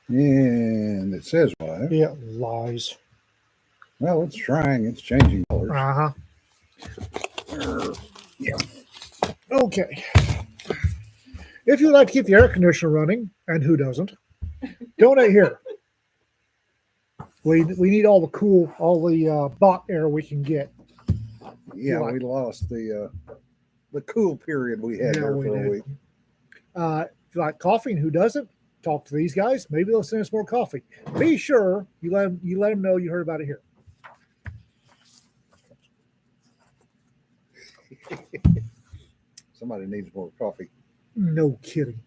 And it says why. Yeah, lies. Well, it's trying. It's changing colors. Uh-huh. Yeah. Okay. If you'd like to keep the air conditioner running, and who doesn't, donate here. We need all the bot air we can get. Yeah, Like- we lost the cool period we had Yeah, there we for a did. week. If you like coffee, and who doesn't, talk to these guys. Maybe they'll send us more coffee. Be sure you let them know you heard about it here. Somebody needs more coffee. No kidding.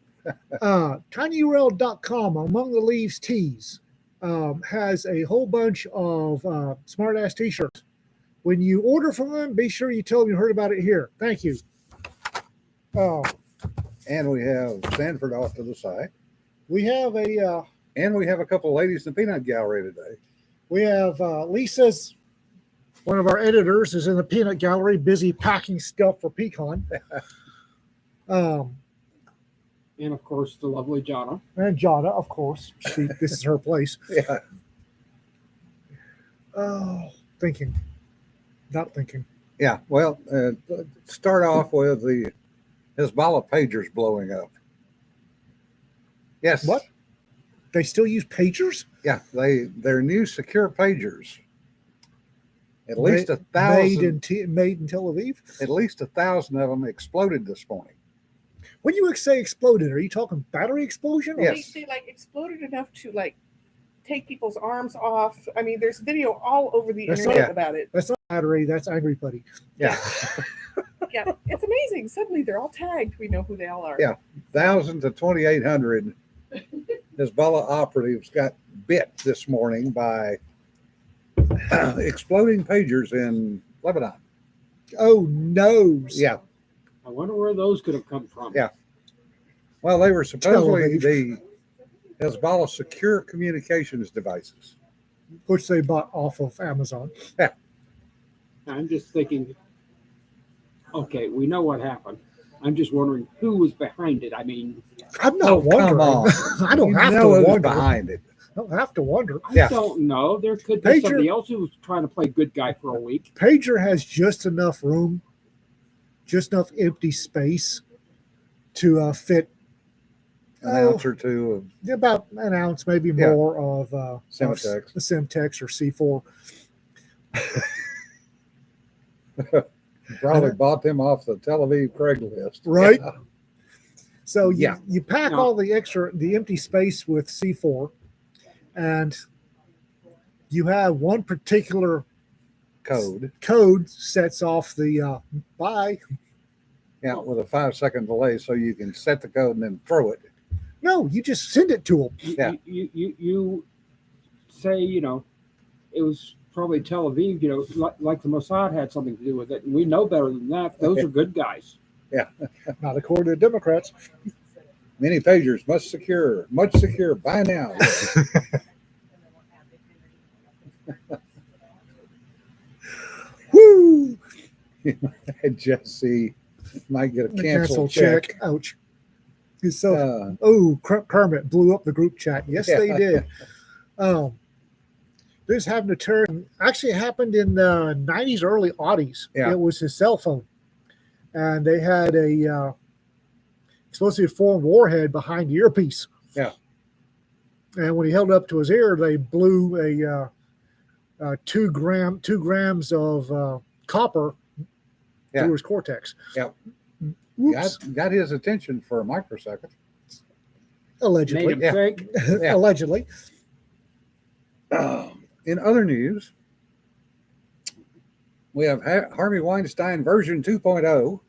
tinyurl.com, Among the Leaves Tees, has a whole bunch of smart ass t shirts. When you order from them, be sure you tell them you heard about it here. Thank you. Oh, And we have Sanford off to the side. we have a And we have a couple of ladies in the peanut gallery today. we have Lisa's, one of our editors, is in the peanut gallery, busy packing stuff for Pecan. And of course, the lovely Jonna. And Jonna, of course, this is her place. Yeah. Oh, thinking, not thinking. Yeah. Well, start off with the Hezbollah pagers blowing up. Yes. What? They still use pagers? Yeah. Their new secure pagers. At least Ma- 1,000. made in Tel Aviv. At least 1,000 of them exploded this morning. When you say exploded, are you talking battery explosion? Or Yes. They like exploded enough to like take people's arms off. I mean, there's video all over the That's internet not- about it. That's not battery. That's Angry Putty. Yeah. Yeah, it's amazing. Suddenly they're all tagged. We know who they all are. Yeah. 1,000 to 2,800 Hezbollah operatives got bit this morning by exploding pagers in Lebanon. Oh no! Yeah. I wonder where those could have come from. Yeah. Well, they were supposedly Aviv. the Hezbollah secure communications devices. Which they bought off of Amazon. I'm just thinking, okay, we know what happened. I'm just wondering who was behind it. I mean, I'm not Oh, wondering. come on. I don't You have know to who's wonder. behind it. I don't have to wonder. I Yeah. don't know. There could be Pager- somebody else who was trying to play good guy for a week. Pager has just enough room, just enough empty space to fit An ounce or two of about an ounce, maybe Yeah. more of Semtex. the Semtex or C4. probably bought them off the Tel Aviv Craigslist. Right. Yeah. So Yeah. you pack No. all the empty space with C4, and you have one particular Code. sets off the bye. Yeah, with a 5-second delay so you can set the code and then throw it. No, you just send it to them. Yeah. You say, it was probably Tel Aviv, like the Mossad had something to do with it. And we know better than that. Those are good guys. Not according to the Democrats. Many pagers much secure by now. Woo! Jesse might get a The cancel cancel check. Ouch. So, Kermit blew up the group chat. Yes, Yeah. they did. This happened to Terry. Actually, it happened in the 90s, early aughties. Yeah. It was his cell phone. And they had a explosive formed warhead behind the earpiece. Yeah. And when he held it up to his ear, they blew a 2 grams of copper Yeah. through his cortex. Yeah. Whoops. Got his attention for a microsecond. Allegedly. Made him think. Yeah. Allegedly. In other news, we have Harvey Weinstein version 2.0.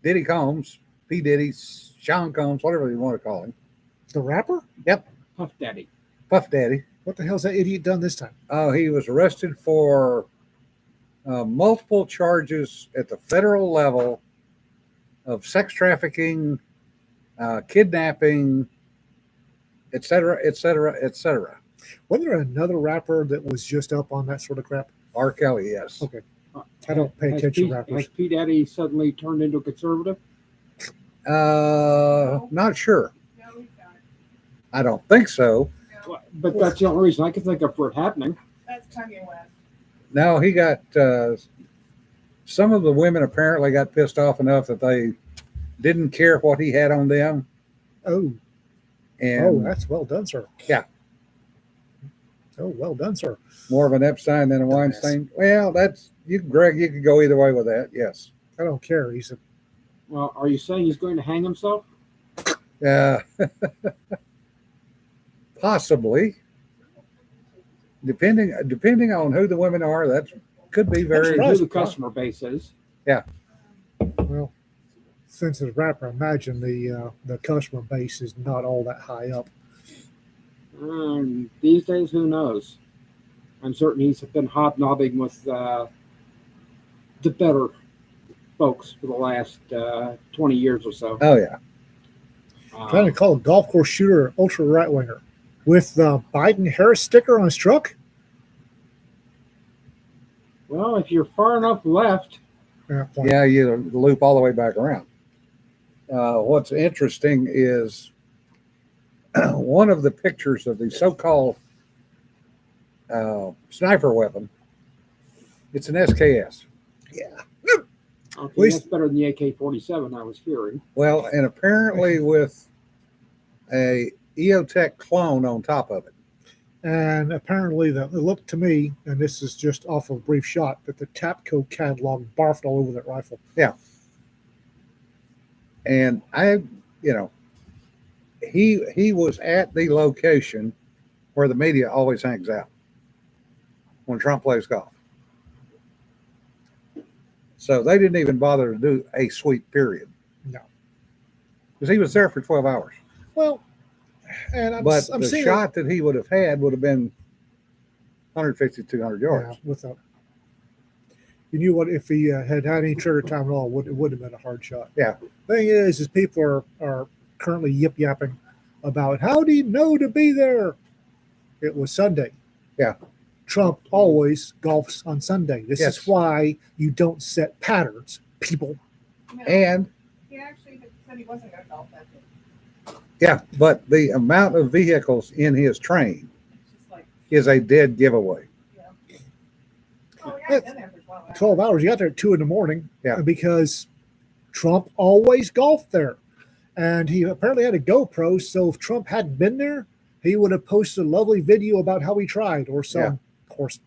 Diddy Combs, P. Diddy, Sean Combs, whatever you want to call him. The rapper? Puff Daddy. Puff Daddy. What the hell's that idiot done this time? He was arrested for multiple charges at the federal level of sex trafficking, kidnapping, etc., etc., etc. Wasn't there another rapper that was just up on that sort of crap? R. Kelly, yes. Okay. I don't pay attention to rappers. Has P. Daddy suddenly turned into a conservative? Not sure. No, he's not. I don't think so. But that's the only reason I can think of for it happening. That's Kanye West. No, he got some of the women apparently got pissed off enough that they didn't care what he had on them. Oh, And that's well done, sir. Yeah. Oh, well done, sir. more of an Epstein than a Weinstein. Well, that's you, Greg. You could go either way with that. Yes. I don't care. He's a Well, are you saying he's going to hang himself? Possibly. Depending on who the women are, that could be very. And who the customer base is. well. Since it's a rapper, I imagine the customer base is not all that high up. These days, who knows? I'm certain he's been hobnobbing with the better folks for the last 20 years or so. Oh yeah. Trying to call a golf course shooter an ultra right winger with the Biden Harris sticker on his truck. Well, if you're far enough left, Yeah, you loop all the way back around. What's interesting is one of the pictures of the so-called sniper weapon. It's an SKS. okay, that's better than the AK-47 I was hearing. Well, and apparently with a EOTech clone on top of it. And apparently, it looked to me, and this is just off of a brief shot, that the Tapco catalog barfed all over that rifle. And he was at the location where the media always hangs out when Trump plays golf. So they didn't even bother to do a sweep period. No. Because he was there for 12 hours. Well, and I'm But the seeing shot that he would have had would have been 150, 200 yards. without. You knew what if he had any trigger time at all, it would have been a hard shot. Yeah. Thing is people are currently yip yapping about how do you know to be there? It was Sunday. Yeah. Trump always golfs on Sunday. This Yes. is why you don't set patterns, people. No, And he actually said he wasn't going to golf that day. yeah, but the amount of vehicles in his train It's just like, is a dead giveaway. oh, yeah, I've been there for 12 hours. 12 hours. You got there at 2 a.m. Yeah. Because Trump always golfed there. And he apparently had a GoPro. So if Trump hadn't been there, he would have posted a lovely video about how he tried or some, Yeah. of course.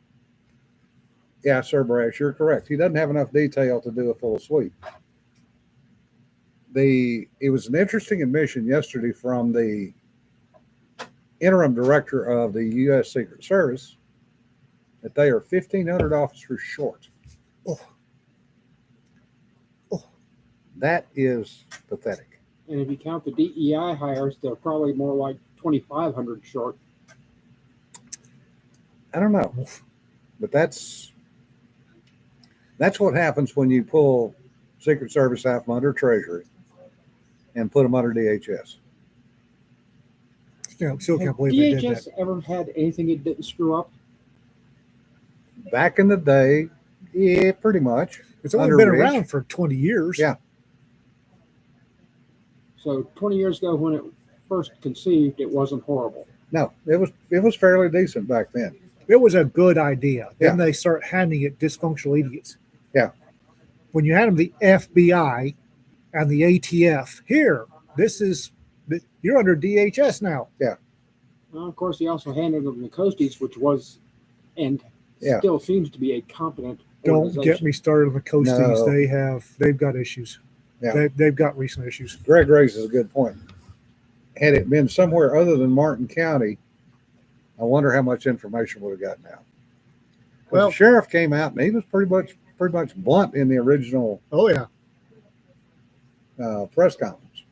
Yeah, Sir Brash, you're correct. He doesn't have enough detail to do a full sweep. It was an interesting admission yesterday from the interim director of the U.S. Secret Service that they are 1,500 officers short. Oh. That is pathetic. And if you count the DEI hires, they're probably more like 2,500 short. I don't know, but that's what happens when you pull Secret Service out from under Treasury and put them under DHS. Still can't Have believe they did DHS that. ever had anything it didn't screw up? Back in the day, yeah, pretty much. It's only Under been Rich. around for 20 years. Yeah. So 20 years ago, when it first conceived, it wasn't horrible. No, it was fairly decent back then. It was a good idea. Then Yeah. they start handing it dysfunctional idiots. Yeah. When you hand them the FBI and the ATF, here, you're under DHS now. Well, of course, he also handed them the Coasties, which was and Yeah. still seems to be a competent Don't organization. get me started on the Coasties. No. They've got issues. Yeah. They've got recent issues. Greg raises a good point. Had it been somewhere other than Martin County, I wonder how much information would have gotten out. Well, Well- the sheriff came out and he was pretty much blunt in the original Oh yeah. press conference.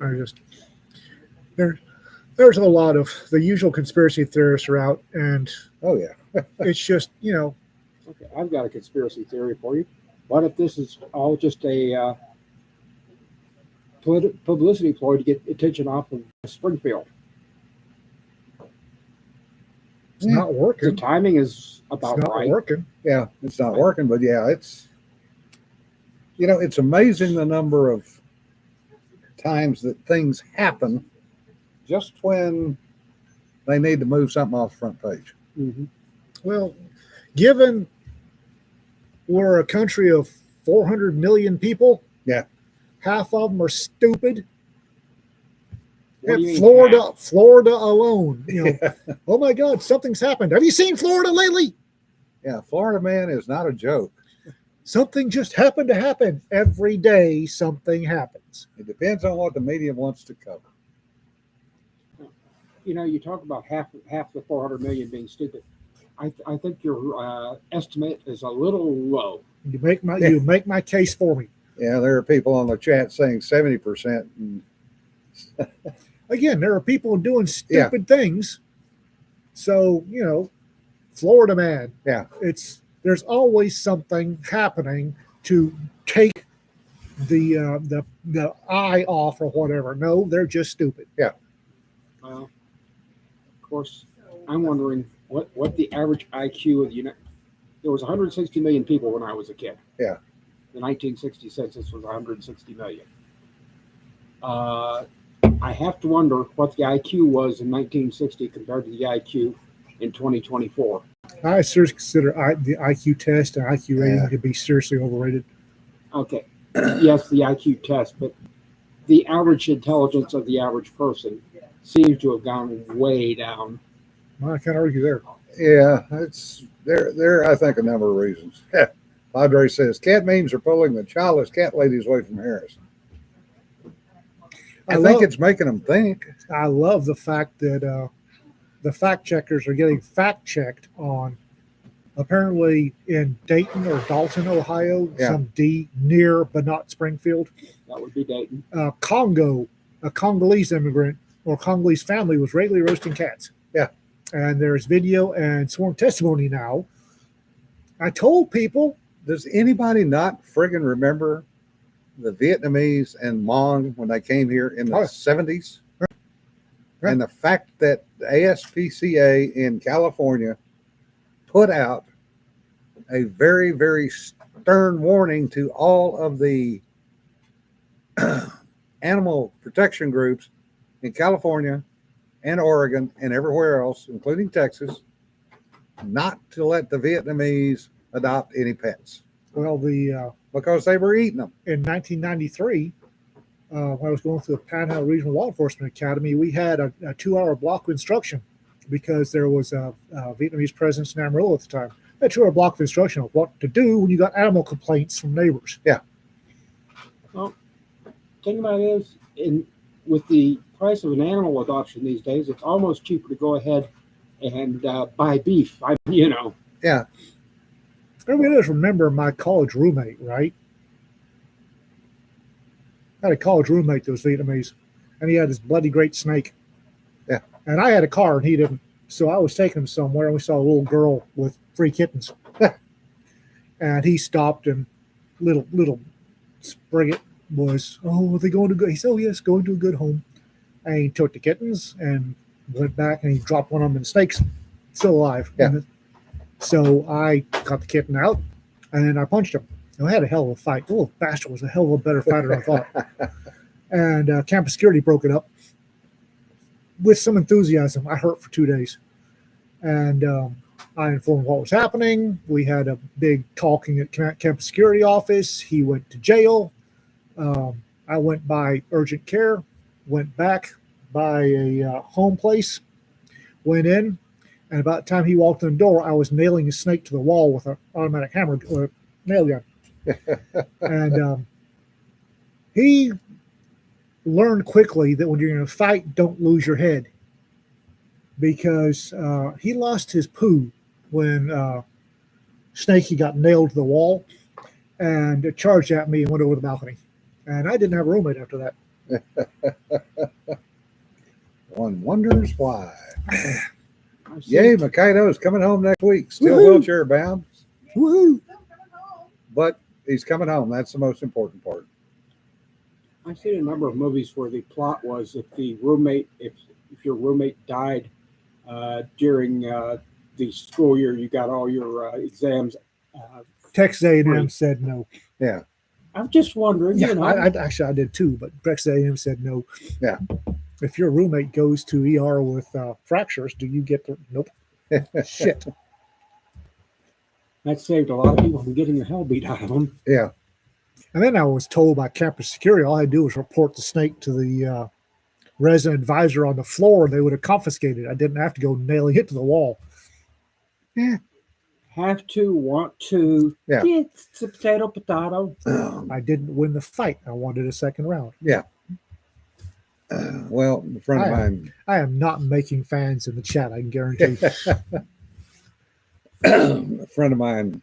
I just there's a lot of the usual conspiracy theorists are out, and Oh yeah, it's just Okay, I've got a conspiracy theory for you. What if this is all just a publicity ploy to get attention off of Springfield? it's not The working. timing is It's about not right. working. yeah, it's not working, but yeah, it's amazing the number of times that things happen just when they need to move something off the front page. Mhm. Well, given we're a country of 400 million people, Yeah. half of them are stupid. What do you mean Florida, half? Florida alone, oh my God, something's happened. Have you seen Florida lately? Yeah, Florida man is not a joke. Something just happened to happen. Every day, something happens. It depends on what the media wants to cover. You talk about half the 400 million being stupid. I think your estimate is a little low. You make my case for me. Yeah, there are people on the chat saying 70%. And Again, there are people doing stupid things. So, Florida man. Yeah. There's always something happening to take the eye off or whatever. No, they're just stupid. Of course, I'm wondering what the average IQ of the United. There was 160 million people when I was a kid. Yeah. The 1960 census was 160 million. I have to wonder what the IQ was in 1960 compared to the IQ in 2024. I seriously consider the IQ test and IQ rating Yeah. to be seriously overrated. Okay. Yes, the IQ test, but the average intelligence of the average person seems to have gone way down. Well, I can't argue there. yeah, it's there. I think a number of reasons. Padre says cat memes are pulling the childless cat ladies away from Harrison. I think it's making them think. I love the fact that the fact checkers are getting fact checked on apparently in Dayton or Dalton, Ohio, Yeah. some D near but not Springfield. That would be Dayton. Congo, a Congolese immigrant or Congolese family was regularly roasting cats. Yeah. And there's video and sworn testimony now. I told people. Does anybody not friggin' remember the Vietnamese and Hmong when they came here in the 70s? Right. And the fact that the ASPCA in California put out a very, very stern warning to all of the animal protection groups in California and Oregon and everywhere else, including Texas, not to let the Vietnamese adopt any pets Well, because they were eating them. in 1993, when I was going through the Panhandle Regional Law Enforcement Academy, we had a 2-hour block of instruction because there was a Vietnamese presence in Amarillo at the time. A 2-hour block of instruction of what to do when you got animal complaints from neighbors. Thing about it is, with the price of an animal adoption these days, it's almost cheaper to go ahead and buy beef. Yeah. Everybody does remember my college roommate, right? I had a college roommate that was Vietnamese, and he had this bloody great snake. Yeah. And I had a car, and he didn't. So I was taking him somewhere, and we saw a little girl with 3 kittens. And he stopped, and little Sprigget was, oh, are they going to good? He said, oh, yes, going to a good home. And he took the kittens and went back, and he dropped one of them, and the snake's still alive. Yeah. So I got the kitten out, and then I punched him. I had a hell of a fight. The little bastard was a hell of a better fighter than I thought. And campus security broke it up with some enthusiasm. I hurt for 2 days. And I informed what was happening. We had a big talking at campus security office. He went to jail. I went by urgent care, went back by a home place, went in, and about the time he walked in the door, I was nailing a snake to the wall with an automatic hammer or nail gun. And he learned quickly that when you're going to fight, don't lose your head, because he lost his poo when Snaky got nailed to the wall and charged at me and went over the balcony. And I didn't have a roommate after that. One wonders why. I've seen- Yay, Mikado is coming home next week. Still Woohoo! wheelchair bound, Woohoo! but he's coming home. That's the most important part. I've seen a number of movies where the plot was if your roommate died during the school year, you got all your exams. Texas A&M Free. said no. Yeah. I'm just wondering, Yeah, you know. I did too, but Texas A&M said no. Yeah. If your roommate goes to ER with fractures, do you get the nope? Shit. That saved a lot of people from getting the hell beat out of them. Yeah. And then I was told by campus security, all I had to do was report the snake to the resident advisor on the floor, and they would have confiscated it. I didn't have to go nailing it to the wall. Have to, want to. Yeah. It's a potato. I didn't win the fight. I wanted a second round. Well, a friend of mine, I am not making fans in the chat, I can guarantee. a friend of mine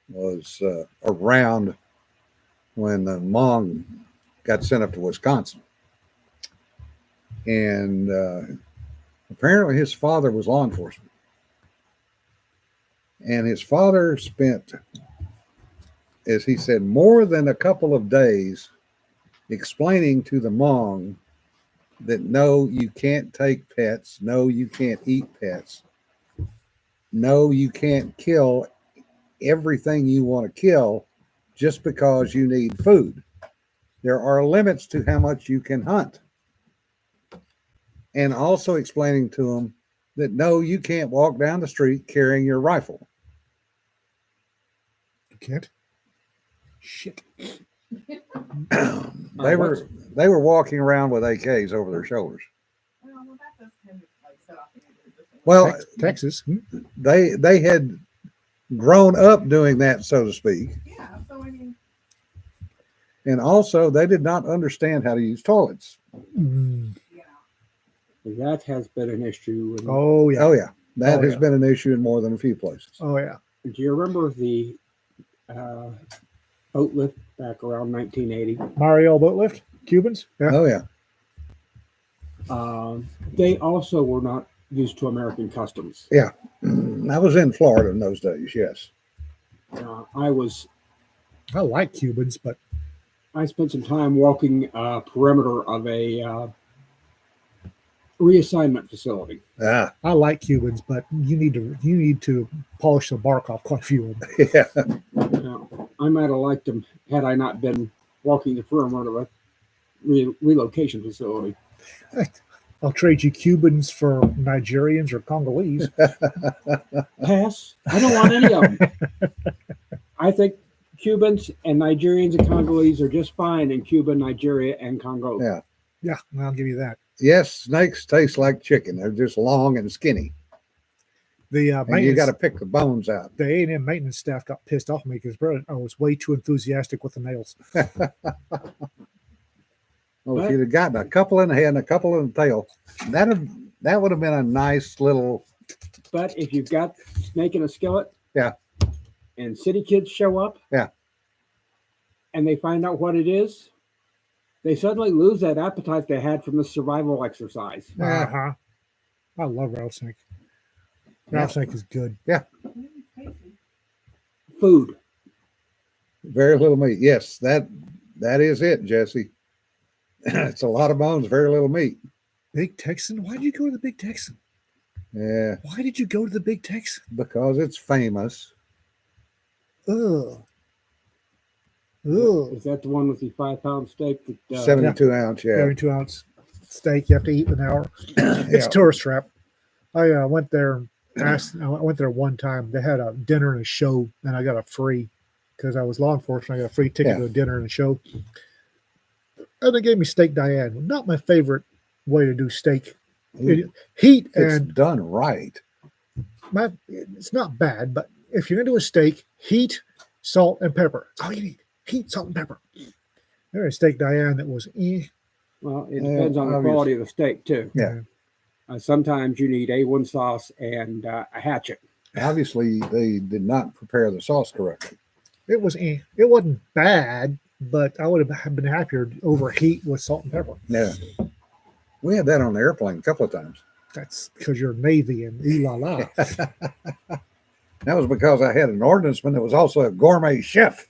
was around when the Hmong got sent up to Wisconsin. And apparently his father was law enforcement. And his father spent, as he said, more than a couple of days explaining to the Hmong that no, you can't take pets. No, you can't eat pets. No, you can't kill everything you want to kill just because you need food. There are limits to how much you can hunt. And also explaining to them that no, you can't walk down the street carrying your rifle. You can't. Shit. They were walking around with AKs over their shoulders. Well, that does tend to like set off the Well, Texas. they had grown up doing that, so to speak. yeah. So I mean, And also they did not understand how to use toilets. Mm. yeah. That has been an issue. And Oh, yeah. Oh yeah. That Oh, has yeah. been an issue in more than a few places. Oh, yeah. do you remember the boat lift back around 1980? Mario boat lift? Cubans? Yeah. Oh yeah. They also were not used to American customs. I was in Florida in those days, yes. I like Cubans, but spent some time walking perimeter of a reassignment facility. Ah, I like Cubans, but you need to polish the bark off quite a few of them. yeah. I might have liked them had I not been walking the perimeter of a relocation facility. I'll trade you Cubans for Nigerians or Congolese. Pass. I don't want any of them. I think Cubans and Nigerians and Congolese are just fine in Cuba, Nigeria, and Congo. Yeah. Yeah, I'll give you that. Yes, snakes taste like chicken. They're just long and skinny. The And you got to pick the bones out. the A&M maintenance staff got pissed off at me because I was way too enthusiastic with the nails. Well, if you'd have gotten a couple in the head and a couple in the tail, that would have been a nice little. But if you've got snake in a skillet, Yeah. and city kids show up, Yeah. and they find out what it is, they suddenly lose that appetite they had from the survival exercise. Yeah. Uh-huh. I love rattlesnake. Yeah. Rattlesnake is good. Food. Very little meat. Yes, that is it, Jesse. It's a lot of bones, very little meat. Big Texan? Why did you go to the Big Texan? Yeah, Why did you go to the Big Texan? because it's famous. Ugh. Ugh. Is that the one with the 5-pound steak? That, 72 ounce, yeah. 32-ounce steak you have to eat in an hour. It's Yeah. tourist trap. I went there. I went there one time. They had a dinner and a show, and I got a free because I was law enforcement. I got a free ticket Yeah. to a dinner and a show, and they gave me steak Diane. Not my favorite way to do steak. Heat It's and done right. it's not bad, but if you're gonna do a steak, heat, salt, and pepper. That's all you need. Heat, salt, and pepper. There was steak Diane that was Well, it Yeah, depends on the obvious. quality of the steak, too. Yeah. Sometimes you need A1 sauce and a hatchet. Obviously, they did not prepare the sauce correctly. It was it wasn't bad, but I would have been happier over heat with salt and pepper. Yeah. We had that on the airplane a couple of times. That's because you're Navy and la la. That was because I had an ordnanceman that was also a gourmet chef.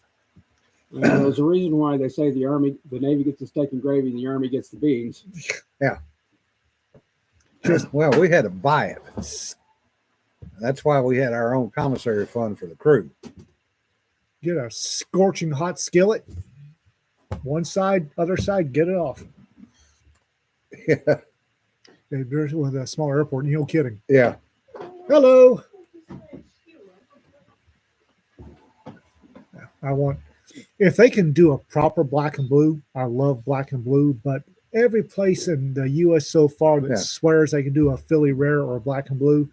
There's a reason why they say the Navy gets the steak and gravy, and the Army gets the beans. Well, we had to buy it. That's why we had our own commissary fund for the crew. Get a scorching hot skillet. One side, other side, get it off. Yeah. There's with a small airport. No kidding. Yeah. Hello. I want, if they can do a proper black and blue, I love black and blue, but every place in the U.S. so far that Yeah. swears they can do a Philly rare or a black and blue,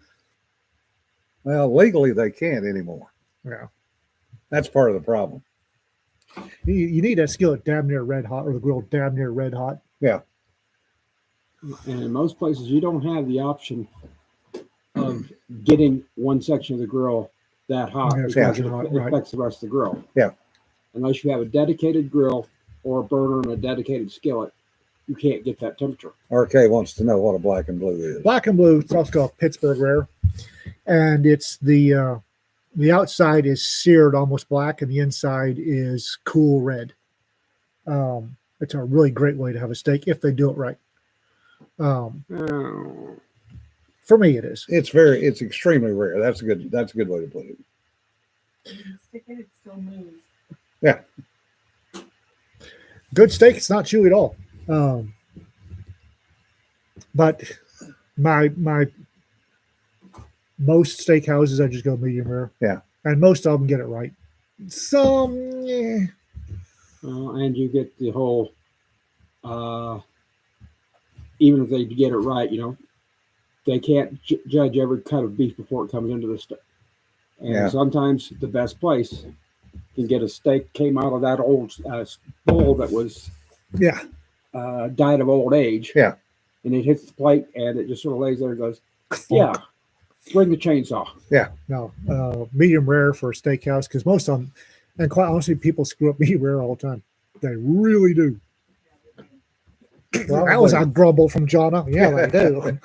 Well, legally they can't anymore. yeah, That's part of the problem. you need that skillet damn near red hot or the grill damn near red hot. And in most places, you don't have the option of getting one section of the grill that hot Yeah, because it hot, right. affects the rest of the grill. Yeah. Unless you have a dedicated grill or a burner and a dedicated skillet, you can't get that temperature. RK wants to know what a black and blue is. Black and blue, it's also called Pittsburgh rare, and it's the outside is seared almost black and the inside is cool red. It's a really great way to have a steak if they do it right. Oh. For me, it is. It's extremely rare. That's a good way to put it. Stick it, it still moves. Good steak. It's not chewy at all. But my most steakhouses, I just go medium rare. Yeah. And most of them get it right. Some, And you get the whole, even if they get it right, they can't judge every cut of beef before it comes into the steak. And Yeah. sometimes the best place can get a steak came out of that old bull that was yeah. died of old age. Yeah. And it hits the plate and it just sort of lays there and goes, yeah, bring the chainsaw. No, medium rare for a steakhouse because most of them, and quite honestly, people screw up medium rare all the time. They really do. That was a grumble from Jonna. Yeah, they do.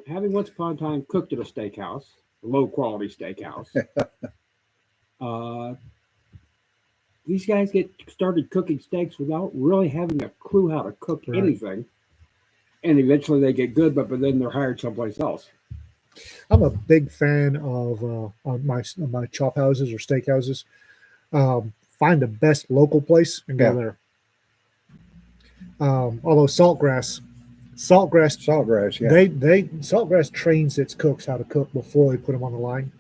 Having once upon a time cooked at a steakhouse, a low quality steakhouse, these guys get started cooking steaks without really having a clue how to cook Right. anything. And eventually they get good, but then they're hired someplace else. I'm a big fan of on my chop houses or steakhouses. Find the best local place and go Yeah. there. Although Saltgrass, Saltgrass, yeah. they Saltgrass trains its cooks how to cook before they put them on the line.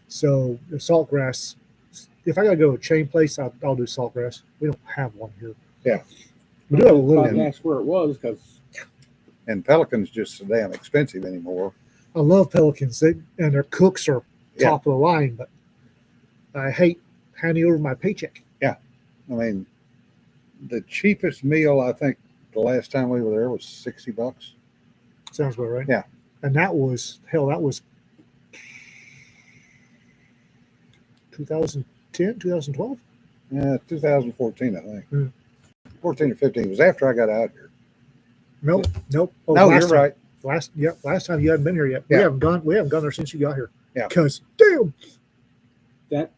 So the Saltgrass, if I gotta go to a chain place, I'll do Saltgrass. We don't have one here. Yeah. We do have a little. I'd ask where it was because And Pelican's just so damn expensive anymore. I love Pelicans, and their cooks are Yeah. top of the line, but I hate handing over my paycheck. I mean, the cheapest meal I think the last time we were there was $60. Sounds about right. Yeah. And that was 2010, 2012. 2014, I think. Hmm. 14 or 15. It was after I got out here. Nope. Oh, No, last you're time. right. Last time you hadn't been here yet. Yeah. We haven't gone there since you got here. Yeah. Because damn. that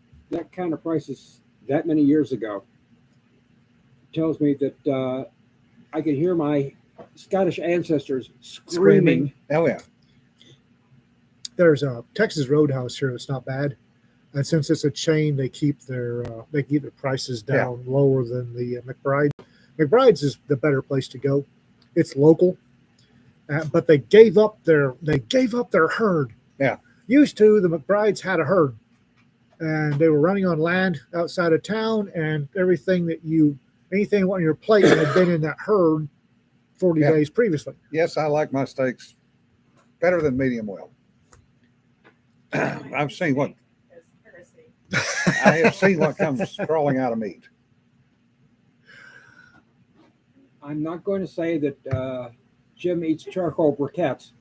kind of prices that many years ago tells me that I could hear my Scottish ancestors screaming. Oh, yeah. There's a Texas Roadhouse here that's not bad. And since it's a chain, they keep their prices down lower than the McBride. McBride's is the better place to go. It's local, but they gave up their herd. Yeah. Used to, the McBrides had a herd, and they were running on land outside of town, and anything on your plate had been in that herd 40 Yeah. days previously. Yes, I like my steaks better than medium well. I've seen what I have seen what comes crawling out of meat. I'm not going to say that Jim eats charcoal briquettes,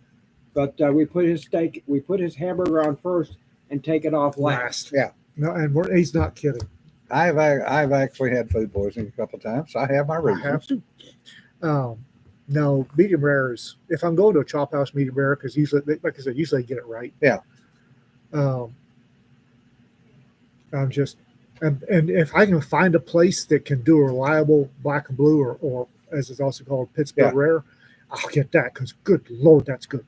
but we put his hamburger on first and take it off last. Yeah. No, and he's not kidding. I've actually had food poisoning a couple of times. So I have my I reasons. have to. No, medium rare is, if I'm going to a chop house, medium rare, because usually, like I said, usually I get it right. Yeah. I'm just, and if I can find a place that can do a reliable black and blue, or as it's also called Pittsburgh Yeah. rare, I'll get that because good Lord, that's good.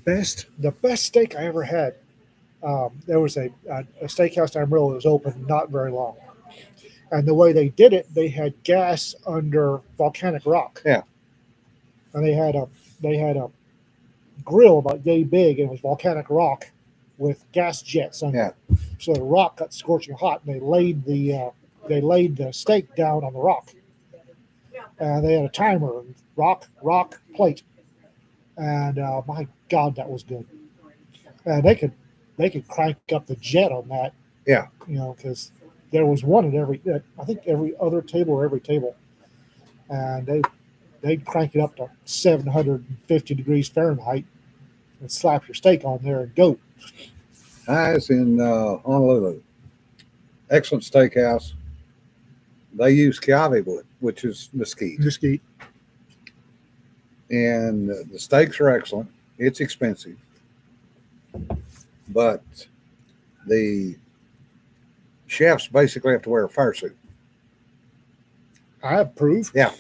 The best steak I ever had. There was a steakhouse in Amarillo that was open not very long, and the way they did it, they had gas under volcanic rock. Yeah. And they had a grill about yay big, and it was volcanic rock with gas jets under Yeah. it. So the rock got scorching hot, and they laid the steak down on the rock, and they had a timer, rock plate, and my God, that was good. And they could crank up the jet on that. Yeah. Because there was one at every other table or every table, and they'd crank it up to 750 degrees Fahrenheit and slap your steak on there and go. Highs in Honolulu. Excellent steakhouse. They use kiawe wood, which is mesquite. Mesquite. And the steaks are excellent. It's expensive. But the chefs basically have to wear a fire suit. I approve. Yeah.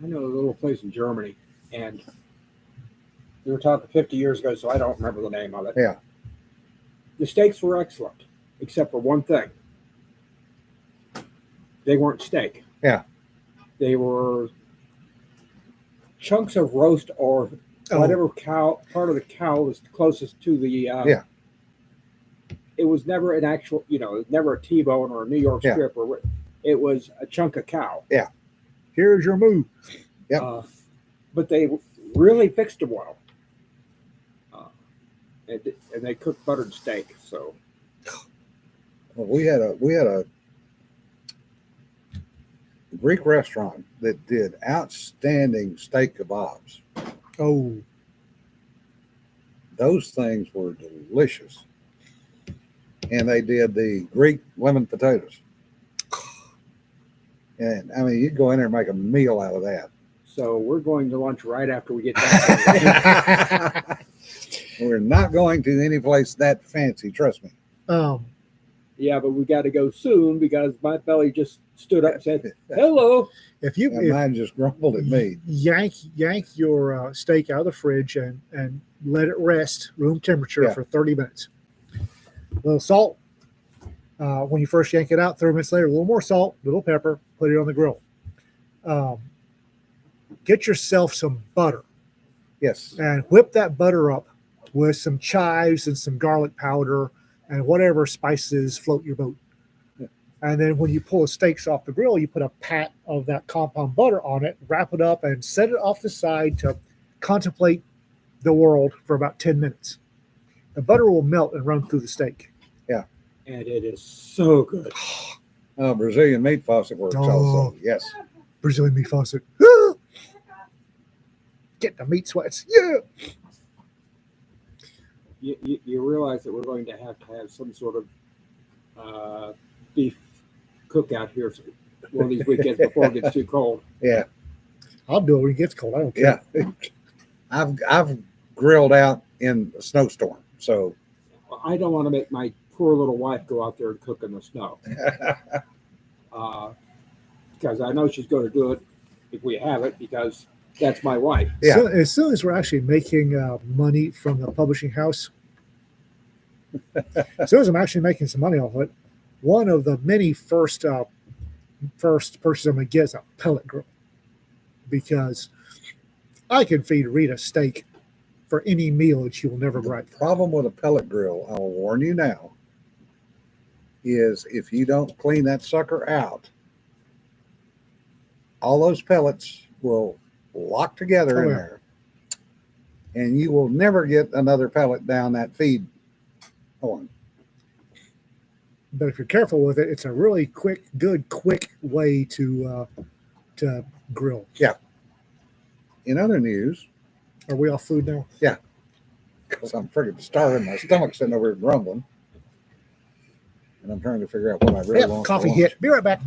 I know a little place in Germany, and we were talking 50 years ago, so I don't remember the name of it. Yeah. The steaks were excellent, except for one thing. They weren't steak. Yeah. They were chunks of roast or whatever part of the cow was closest to the. Yeah. It was never an actual, never a T-bone or a New York Yeah. strip, or it was a chunk of cow. Here's your move. Yep. But they really fixed them well. And they cooked buttered steak. So Well, we had a Greek restaurant that did outstanding steak kebabs. Oh, Those things were delicious. And they did the Greek lemon potatoes. And I mean, you go in there and make a meal out of that. So we're going to lunch right after we get done. We're not going to any place that fancy, trust me. Yeah, but we got to go soon because my belly just stood up and said, hello. if you And mine just grumbled at me. yank your steak out of the fridge and let it rest room temperature Yeah. for 30 minutes. A little salt. When you first yank it out, 30 minutes later, a little more salt, a little pepper, put it on the grill. Get yourself some butter Yes. and whip that butter up with some chives and some garlic powder and whatever spices float your boat. Yeah. And then when you pull the steaks off the grill, you put a pat of that compound butter on it, wrap it up, and set it off the side to contemplate the world for about 10 minutes. The butter will melt and run through the steak. And it is so good. Brazilian meat faucet works Oh. also. Yes. Brazilian meat faucet. Get the meat sweats. Yeah. You realize that we're going to have some sort of beef cookout here one of these weekends before it gets too cold. Yeah. I'll do it when it gets cold. I don't care. Yeah. I've grilled out in a snowstorm. So I don't want to make my poor little wife go out there and cook in the snow. Because I know she's going to do it if we have it, because that's my wife. Yeah. So, as soon as we're actually making money from the publishing house, as soon as I'm actually making some money off of it, one of the many first purchases I'm going to get is a pellet grill, because I can feed Rita steak for any meal that she will never gripe. Problem with a pellet grill, I'll warn you now, is if you don't clean that sucker out, all those pellets will lock together in yeah. there, and you will never get another pellet down that feed horn. But if you're careful with it, it's a really quick way to grill. In other news, Are we off food now? because I'm freaking starving, my stomach's sitting over here grumbling, and I'm trying to figure out what I really Yep, want. coffee for hit. Be right back.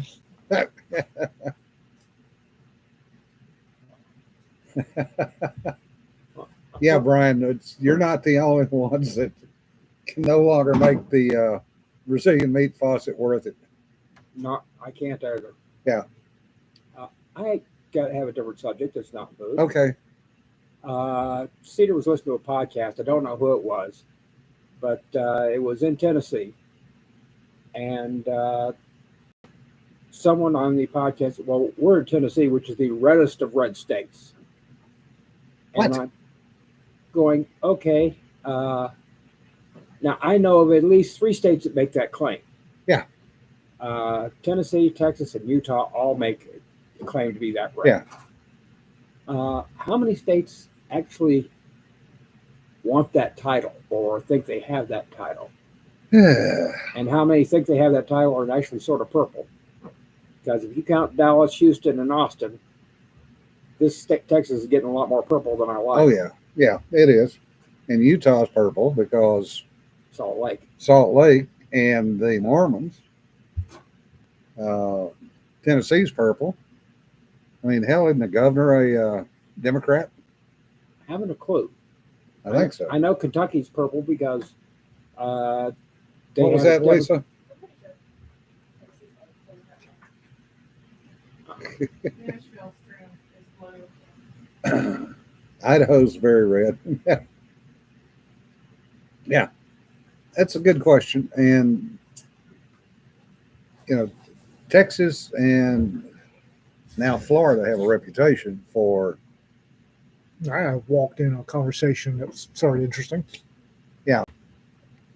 Yeah, Brian, you're not the only ones that can no longer make the Brazilian meat faucet worth it. No, I can't either. Yeah. I got to have a different subject. It's not food. Okay. Cedar was listening to a podcast. I don't know who it was, but it was in Tennessee. And someone on the podcast said, well, we're in Tennessee, which is the reddest of red states. And What? I'm going, okay. Now, I know of at least 3 states that make that claim. Yeah. Tennessee, Texas, and Utah all make the claim to be that red. Yeah. How many states actually want that title or think they have that title? And how many think they have that title are actually sort of purple? Because if you count Dallas, Houston, and Austin, Texas is getting a lot more purple than I like. Oh yeah, yeah, it is. And Utah's purple because Salt Lake. Salt Lake and the Mormons. Tennessee's purple. I mean, hell, isn't the governor a Democrat? I haven't a clue. I think so. I know Kentucky's purple because What was that, Lisa? Nashville stream is blue. Idaho's very red. Yeah, that's a good question. And, Texas and now Florida have a reputation for, I walked in a conversation that was sort of interesting.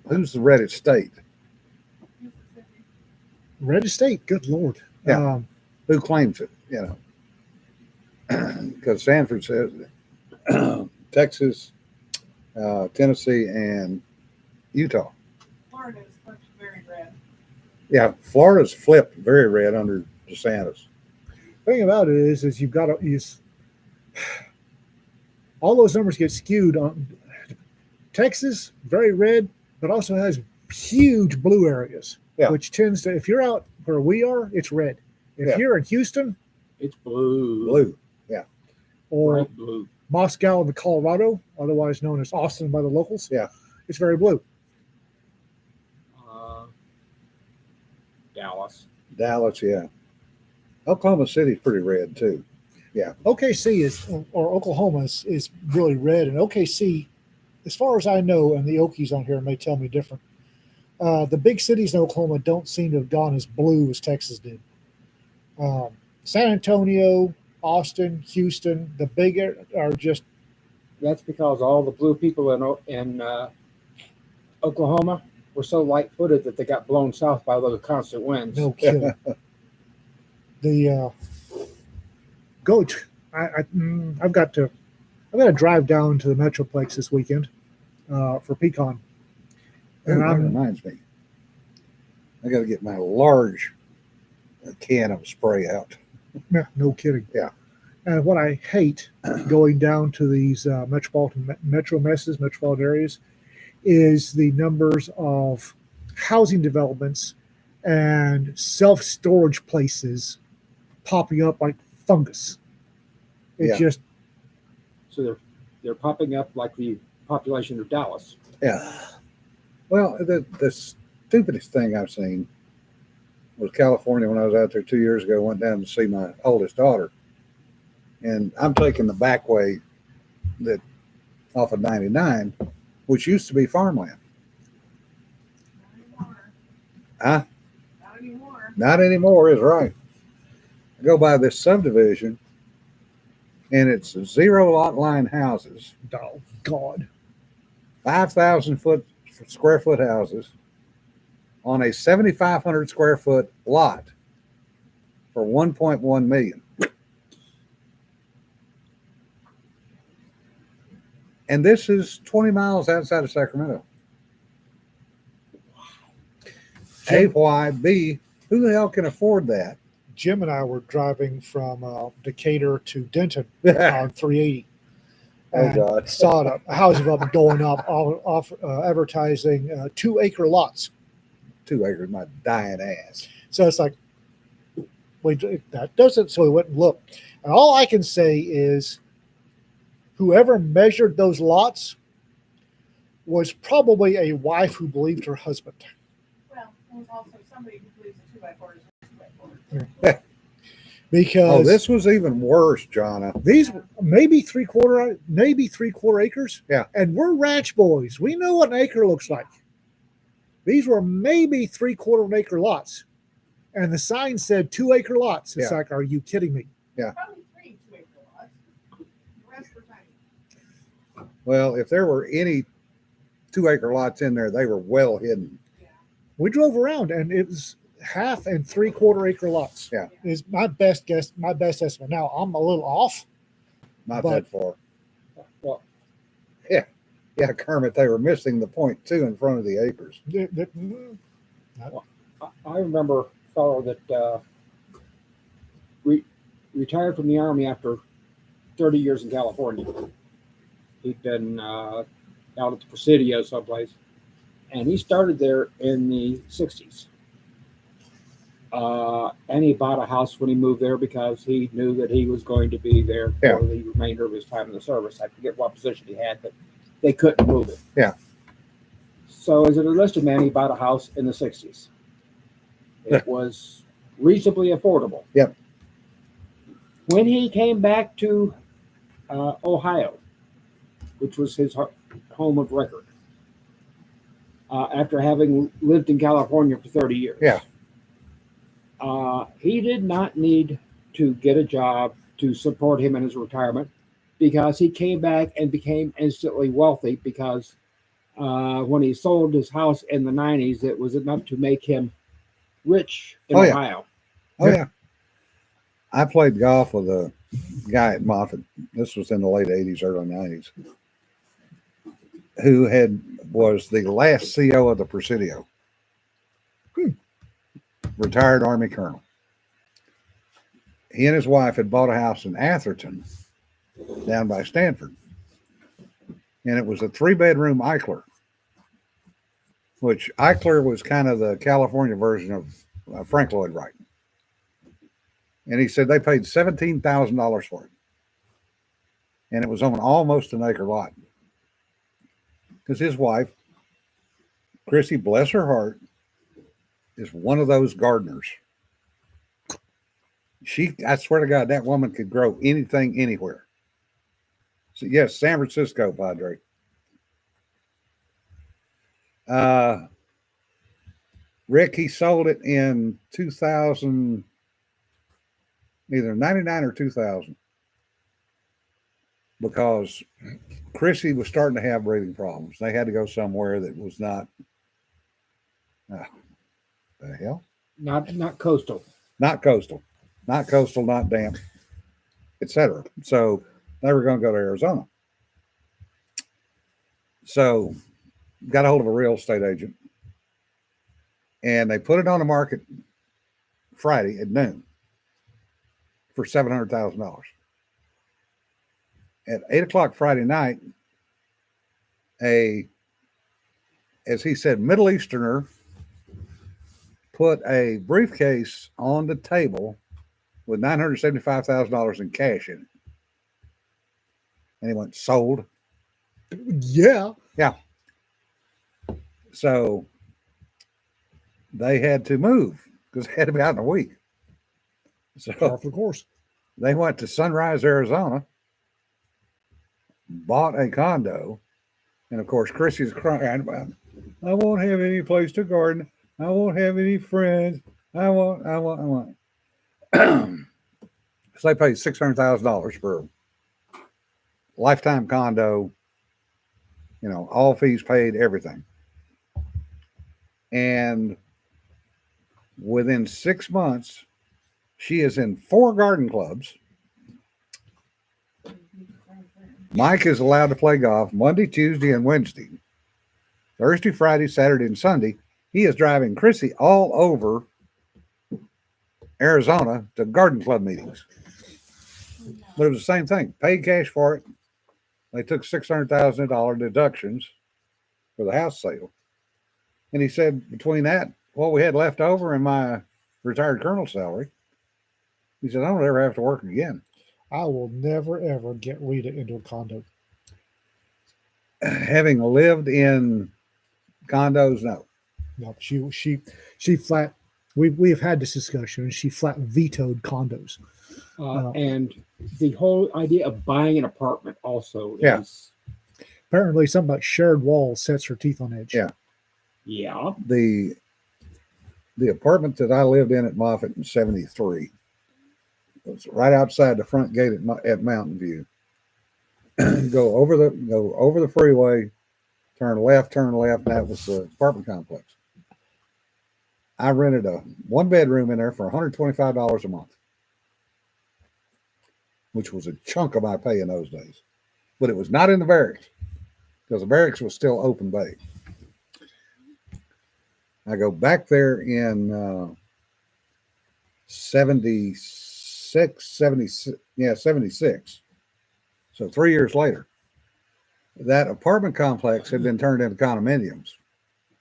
who's the reddest state? Mississippi. Red State, good Lord. Yeah. Who claims it? Because Sanford says Texas, Tennessee, and Utah. Florida is flipped very red. Yeah, Florida's flipped very red under DeSantis. Thing about it is you've got to use all those numbers get skewed on Texas, very red, but also has huge blue areas, Yeah. which tends to, if you're out where we are, it's red. If Yeah. you're in Houston It's blue. Blue. or Bright blue. Moscow in Colorado, otherwise known as Austin by the locals, Yeah. it's very blue. Dallas. Dallas, yeah. Oklahoma City's pretty red too. OKC or Oklahoma is really red, and OKC, as far as I know, and the Okies on here may tell me different. The big cities in Oklahoma don't seem to have gone as blue as Texas did. San Antonio, Austin, Houston, the big are just That's because all the blue people in Oklahoma were so light-footed that they got blown south by those constant winds. no kidding. The goat. I've got to drive down to the Metroplex this weekend for Pecan. Ooh, And that I'm reminds me. I got to get my large can of spray out. yeah, no kidding. Yeah. And what I hate going down to these metropolitan areas, is the numbers of housing developments and self-storage places popping up like fungus. It Yeah. just So they're popping up like the population of Dallas. Yeah. Well, the stupidest thing I've seen was California when I was out there 2 years ago. Went down to see my oldest daughter, and I'm taking the back way that off of 99, which used to be farmland. Not anymore. Huh? Not anymore. Not anymore, is right. I go by this subdivision, and it's 0 lot line houses, oh God. 5,000 square foot houses on a 7,500 square foot lot for 1.1 million. And this is 20 miles outside of Sacramento. A, why? B, who the hell can afford that? Jim and I were driving from Decatur to Denton on 380. Oh, And God. saw a house development going up, advertising 2-acre lots. 2 acres, my dying ass. So it's like, wait, that doesn't. So we went and looked. And all I can say is whoever measured those lots was probably a wife who believed her husband. Well, there was also somebody who believes a 2x4 is a 2x4. because this was even worse, Jonna. these maybe three quarter acres. Yeah. And we're ranch boys. We know what an acre looks like. These were maybe 3/4 acre lots. And the sign said 2-acre lots. It's Yeah. like, are you kidding me? Probably 3 2-acre lots. The rest were tiny. Well, if there were any 2-acre lots in there, they were well hidden. We drove around and it was 1/2 and 3/4 acre lots. Yeah. Is my best guess, my best estimate. Now I'm a little off. Not But- that far. Well, Yeah, Kermit, they were missing the point 2 in front of the acres. I remember a fellow that retired from the Army after 30 years in California. He'd been out at the Presidio someplace, and he started there in the 60s. And he bought a house when he moved there because he knew that he was going to be there Yeah. for the remainder of his time in the service. I forget what position he had, but they couldn't move it. Yeah. So as an enlisted man, he bought a house in the 60s. It was reasonably affordable. Yep. When he came back to Ohio, which was his home of record, after having lived in California for 30 years. Yeah. He did not need to get a job to support him in his retirement because he came back and became instantly wealthy because when he sold his house in the 90s, it was enough to make him rich in Oh, yeah. Ohio. Oh, yeah. I played golf with a guy at Moffett. This was in the late 80s, early 90s, who was the last CO of the Presidio. Retired Army colonel. He and his wife had bought a house in Atherton down by Stanford. And it was a 3-bedroom Eichler, which Eichler was kind of the California version of Frank Lloyd Wright. And he said they paid $17,000 for it. And it was on almost an acre lot. Because his wife, Chrissy, bless her heart, is one of those gardeners. I swear to God, that woman could grow anything anywhere. So yes, San Francisco, Padre. Rick, he sold it in 2000, either 99 or 2000, because Chrissy was starting to have breathing problems. They had to go somewhere that was not, the hell? Not coastal. Not coastal, not damp, etc. So they were going to go to Arizona. So got a hold of a real estate agent, and they put it on the market Friday at noon for $700,000. At 8:00 Friday night, as he said, Middle Easterner put a briefcase on the table with $975,000 in cash in it. And he went, sold. Yeah. So they had to move because they had to be out in a week. So Of course. they went to Sunrise, Arizona, bought a condo, and of course, Chrissy's crying about, I won't have any place to garden. I won't have any friends. I want. So they paid $600,000 for a lifetime condo, all fees paid, everything. And within 6 months, she is in 4 garden clubs. Mike is allowed to play golf Monday, Tuesday, and Wednesday. Thursday, Friday, Saturday, and Sunday. He is driving Chrissy all over Arizona to garden club meetings. But it was the same thing. Paid cash for it. They took $600,000 deductions for the house sale. And he said between that, what we had left over and my retired colonel salary, he said, I don't ever have to work again. I will never ever get Rita into a condo. Having lived in condos, no. No, she flat. We have had this discussion, and she flat vetoed condos. And the whole idea of buying an apartment also Yeah. is, Apparently, something about shared walls sets her teeth on edge. Yeah. yeah. The apartment that I lived in at Moffett in '73 was right outside the front gate at Mountain View. go over the freeway, turn left. That was the apartment complex. I rented a 1-bedroom in there for $125 a month, which was a chunk of my pay in those days. But it was not in the barracks because the barracks was still open bay. I go back there in 76. So 3 years later, that apartment complex had been turned into condominiums.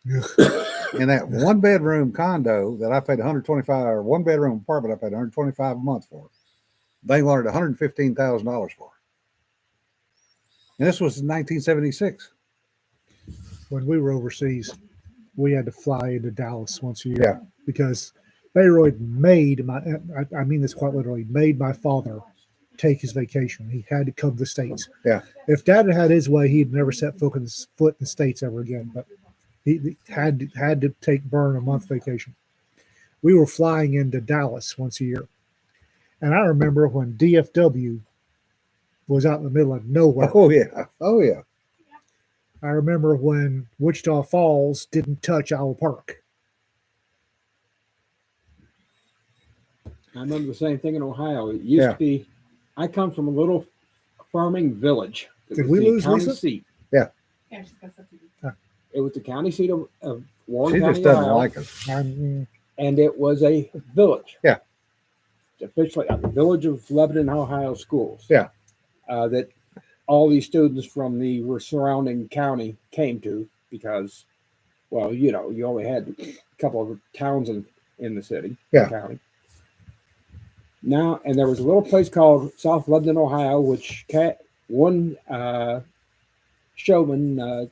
And that 1-bedroom condo that I paid 125, or 1-bedroom apartment I paid 125 a month for, they wanted $115,000 for. And this was in 1976. When we were overseas, we had to fly into Dallas once a year Yeah. because Bayreuth made I mean this quite literally, made my father take his vacation. He had to come to the States. Yeah. If Dad had had his way, he'd never set foot in the States ever again. But he had to take burn a month vacation. We were flying into Dallas once a year. And I remember when DFW was out in the middle of nowhere. Oh yeah. I remember when Wichita Falls didn't touch Owl Park. I remember the same thing in Ohio. It used to be, I come from a little farming village. Did we lose county Lisa? seat. Yeah, she's got something. It was the county seat of Warren She County, just doesn't Ohio, like us. I'm, and it was a village. Yeah. Officially a village of Lebanon, Ohio schools. Yeah. That all these students from the surrounding county came to because, well, you know, you only had a couple of towns in the city, Yeah. county. Now, and there was a little place called South Lebanon, Ohio, which one showman,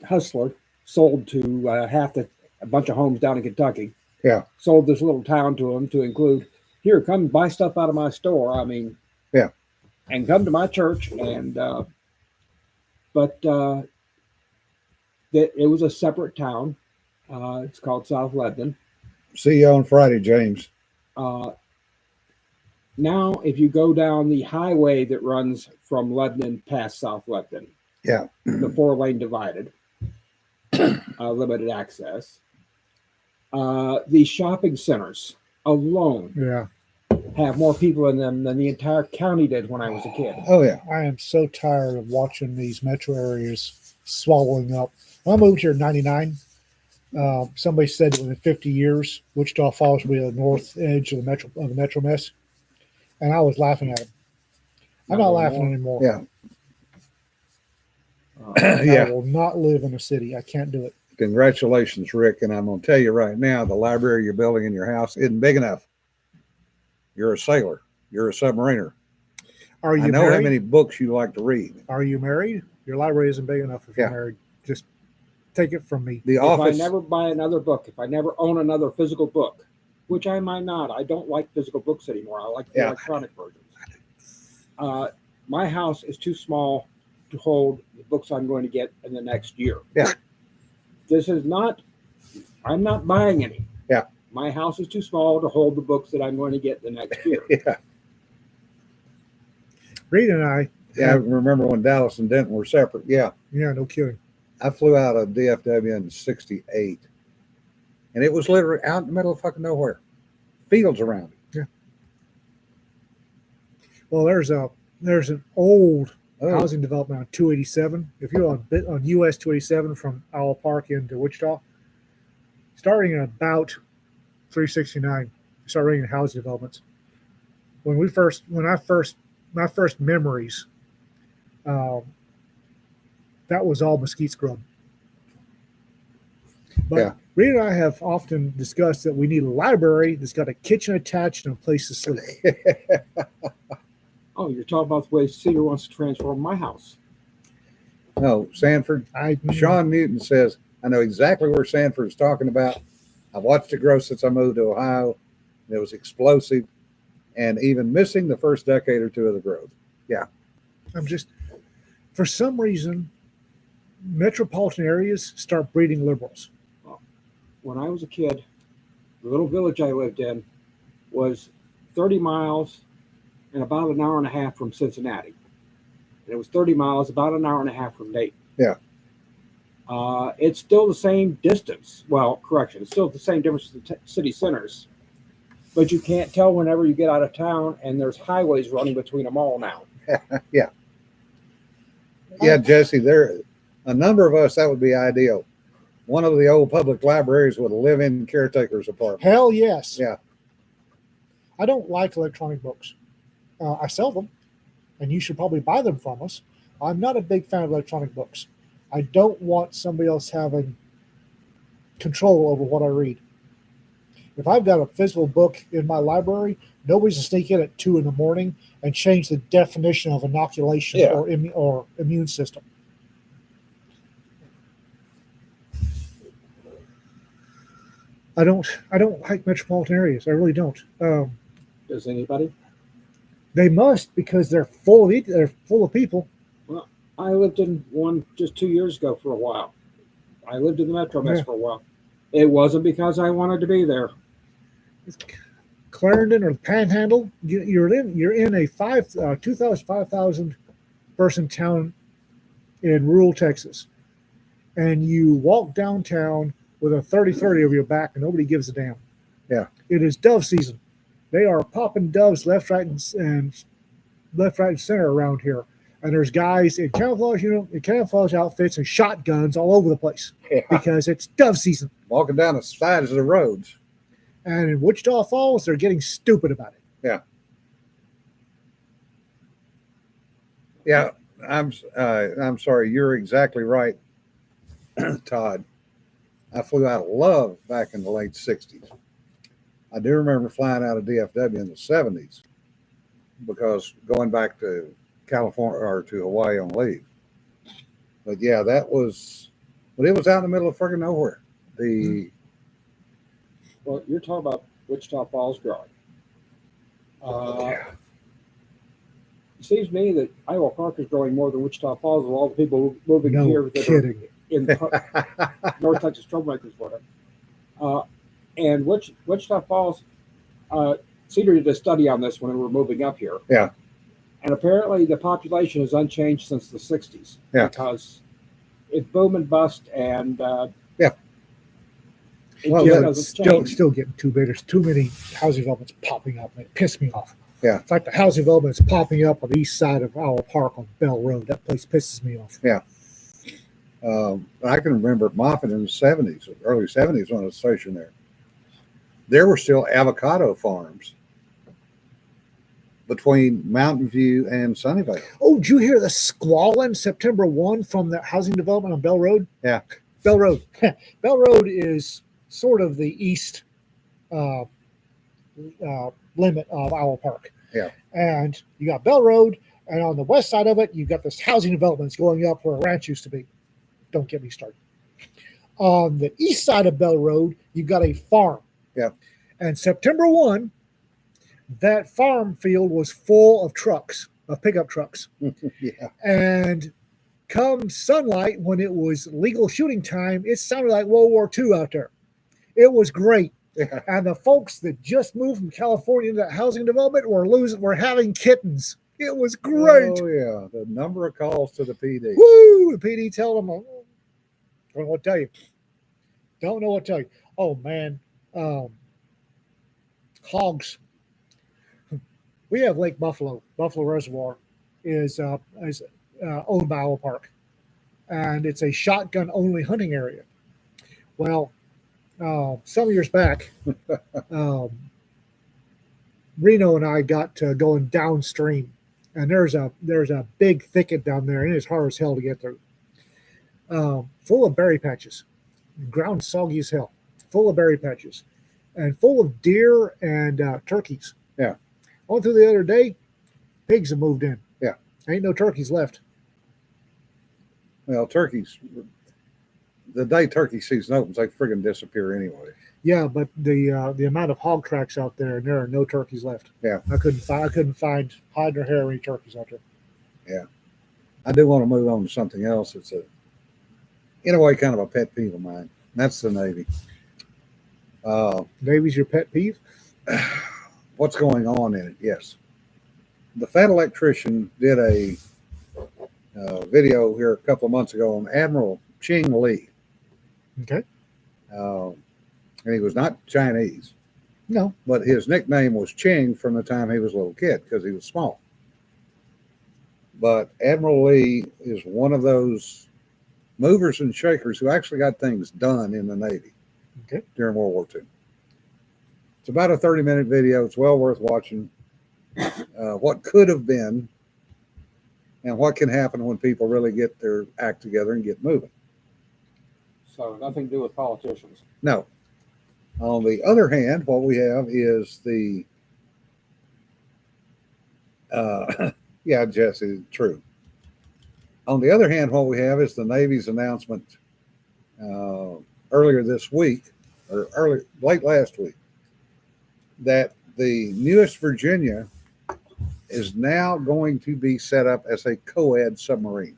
hustler, sold to a bunch of homes down in Kentucky. Yeah. Sold this little town to them to include, here, come buy stuff out of my store. I mean, yeah. And come to my church. And, but that it was a separate town. It's called South Lebanon. See you on Friday, James. Now, if you go down the highway that runs from Lebanon past South Lebanon, Yeah. the 4-lane divided, limited access, the shopping centers alone yeah. have more people in them than the entire county did when I was a kid. Oh yeah. I am so tired of watching these metro areas swallowing up. When I moved here in '99, somebody said that within 50 years, Wichita Falls will be the north edge of the metro mess, and I was laughing at him. I'm not laughing anymore. Yeah. I will not live in a city. I can't do it. Congratulations, Rick. And I'm going to tell you right now, the library you're building in your house isn't big enough. You're a sailor. You're a submariner. Are you I know married? how many books you like to read. Are you married? Your library isn't big enough if you're married. Just take it from me. The If office. I never buy another book, if I never own another physical book, which I might not, I don't like physical books anymore. I like the electronic versions. My house is too small to hold the books I'm going to get in the next year. Yeah. This is not, I'm not buying any. Yeah. My house is too small to hold the books that I'm going to get the next year. Yeah. Reed and I. Yeah. I remember when Dallas and Denton were separate. Yeah. Yeah, no kidding. I flew out of DFW in '68, and it was literally out in the middle of fucking nowhere, fields around it. Yeah. Well, there's an old housing development on 287. If you're on US 287 from Owl Park into Wichita, starting at about 369, you start running housing developments. My first memories, that was all mesquite scrub. But Reed and I have often discussed that we need a library that's got a kitchen attached and a place to sleep. Oh, you're talking about the way Cedar wants to transform my house. No, Sanford. Sean Newton says, I know exactly where Sanford is talking about. I've watched it grow since I moved to Ohio. It was explosive. and even missing the first decade or two of the growth. I'm just, for some reason, metropolitan areas start breeding liberals. When I was a kid, the little village I lived in was 30 miles and about an hour and a half from Cincinnati. And it was 30 miles, about an hour and a half from Dayton. Yeah. It's still the same distance. Well, correction, it's still the same difference to the city centers. But you can't tell whenever you get out of town, and there's highways running between them all now. Yeah, Jesse, there a number of us that would be ideal. One of the old public libraries with a live-in caretaker's apartment. Hell yes. Yeah. I don't like electronic books. I sell them, and you should probably buy them from us. I'm not a big fan of electronic books. I don't want somebody else having control over what I read. If I've got a physical book in my library, nobody's to sneak in at 2 a.m. and change the definition of inoculation Yeah. or immune system. I don't like metropolitan areas. I really don't. Does anybody? They must, because they're full of people. I lived in one just 2 years ago for a while. I lived in the Metro Mess Yeah. for a while. It wasn't because I wanted to be there. Clarendon or the Panhandle, you're in a 5,000 person town in rural Texas, and you walk downtown with a 30-30 over your back, and nobody gives a damn. Yeah. It is dove season. They are popping doves left, right, and center around here. And there's guys in camouflage outfits and shotguns all over the place Yeah. because it's dove season. Walking down the sides of the roads. And in Wichita Falls, they're getting stupid about it. Yeah, I'm sorry. You're exactly right, Todd. I flew out of love back in the late 60s. I do remember flying out of DFW in the 70s because going back to California or to Hawaii on leave. But yeah, it was out in the middle of friggin' nowhere. Well, you're talking about Wichita Falls growing. It seems to me that Iowa Park is growing more than Wichita Falls with all the people moving No here that kidding. are in North Texas troublemakers, whatever. And Wichita Falls, Cedar did a study on this when we were moving up here. Yeah. And apparently the population is unchanged since the 60s. Yeah. Because it's boom and bust, and it Well, just Yeah, doesn't it's change. still getting too big. There's too many housing developments popping up, and it pissed me off. Yeah. It's like the housing development is popping up on the east side of our park on Bell Road. That place pisses me off. I can remember at Moffett in the 70s, early 70s when I was stationed there. There were still avocado farms between Mountain View and Sunnyvale. Oh, did you hear the squalling September 1 from the housing development on Bell Road? Yeah. Bell Road. Bell Road is sort of the east limit of Owl Park. Yeah. And you got Bell Road, and on the west side of it, you've got this housing developments going up where a ranch used to be. Don't get me started. On the east side of Bell Road, you've got a farm. Yeah. And September 1, that farm field was full of trucks, of pickup trucks. Yeah. And come sunlight, when it was legal shooting time, it sounded like World War II out there. It was great. Yeah. And the folks that just moved from California into that housing development were having kittens. It was great. Oh, yeah. The number of calls to the PD. Woo! The PD tell them, don't know what to tell you. Don't know what to tell you. Oh, man. Hogs. We have Lake Buffalo. Buffalo Reservoir is owned by Owl Park. And it's a shotgun-only hunting area. Well, some years back, Reno and I got going downstream, and there's a big thicket down there, and it's hard as hell to get through. Full of berry patches, ground soggy as hell, full of berry patches, and full of deer and turkeys. Yeah. I went through the other day, pigs have moved in. Yeah. Ain't no turkeys left. Well, turkeys, the day turkey season opens, they friggin' disappear anyway. Yeah, but the amount of hog tracks out there, and there are no turkeys left. Yeah. I couldn't find hide nor hair any turkeys out there. I do want to move on to something else. It's in a way, kind of a pet peeve of mine. That's the Navy. Navy's your pet peeve? What's going on in it? Yes. The Fat Electrician did a video here a couple of months ago on Admiral Ching Lee. Okay. And he was not Chinese, No. but his nickname was Ching from the time he was a little kid because he was small. But Admiral Lee is one of those movers and shakers who actually got things done in the Navy during World War II. It's about a 30-minute video. It's well worth watching. What could have been and what can happen when people really get their act together and get moving. So nothing to do with politicians. No. On the other hand, what we have is the yeah, Jesse, true. On the other hand, what we have is the Navy's announcement earlier this week, or late last week, that the newest Virginia is now going to be set up as a co-ed submarine.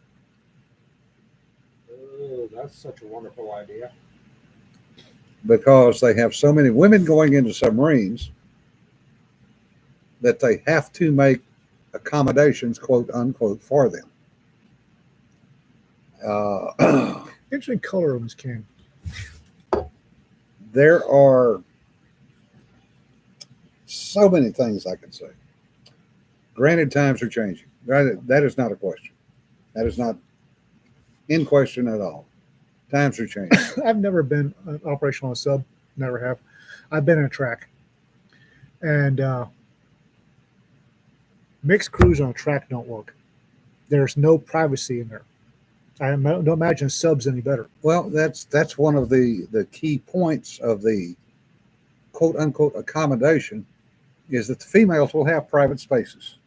Oh, that's such a wonderful idea. Because they have so many women going into submarines that they have to make accommodations, quote unquote, for them. Interesting color on this can. There are so many things I can say. Granted, times are changing. That is not a question. That is not in question at all. Times are changing. I've never been operational on a sub. Never have. I've been in a track. And mixed crews on a track don't work. There's no privacy in there. I don't imagine subs any better. Well, that's one of the key points of the quote unquote accommodation is that the females will have private spaces.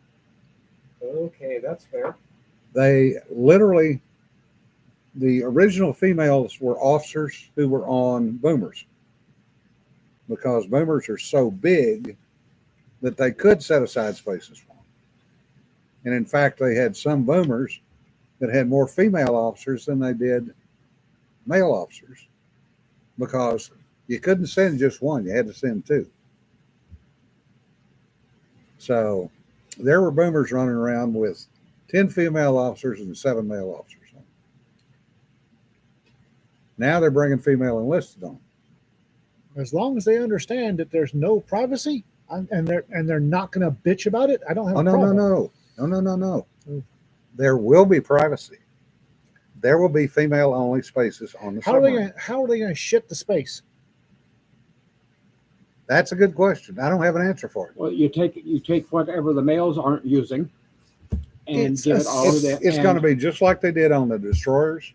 Okay, that's fair. They literally, the original females were officers who were on boomers because boomers are so big that they could set aside spaces for them. And in fact, they had some boomers that had more female officers than they did male officers because you couldn't send just one, you had to send two. So there were boomers running around with 10 female officers and 7 male officers. Now they're bringing female enlisted on. As long as they understand that there's no privacy and they're not going to bitch about it, I don't have a problem. No. There will be privacy. There will be female only spaces on the submarine. How are they going to ship the space? That's a good question. I don't have an answer for it. Well, you take whatever the males aren't using and give it all to them. It's going to be just like they did on the destroyers.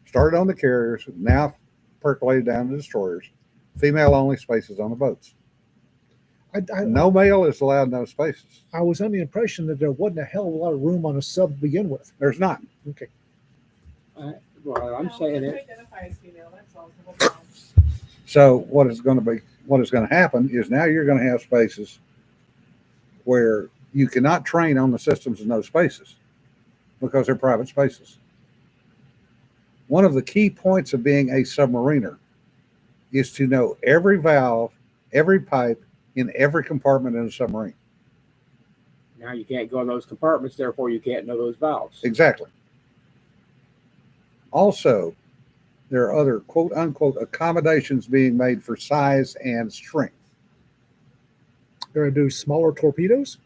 Started on the carriers, now percolated down to destroyers. Female only spaces on the boats. No male is allowed in those spaces. I was under the impression that there wasn't a hell of a lot of room on a sub to begin with. There's not. Okay. Well, I'm saying it. Identify as female. That's all. No problem. So what is going to happen is now you're going to have spaces where you cannot train on the systems in those spaces because they're private spaces. One of the key points of being a submariner is to know every valve, every pipe in every compartment in a submarine. Now you can't go in those compartments, therefore you can't know those valves. Exactly. Also, there are other quote unquote accommodations being made for size and strength. They're going to do smaller torpedoes?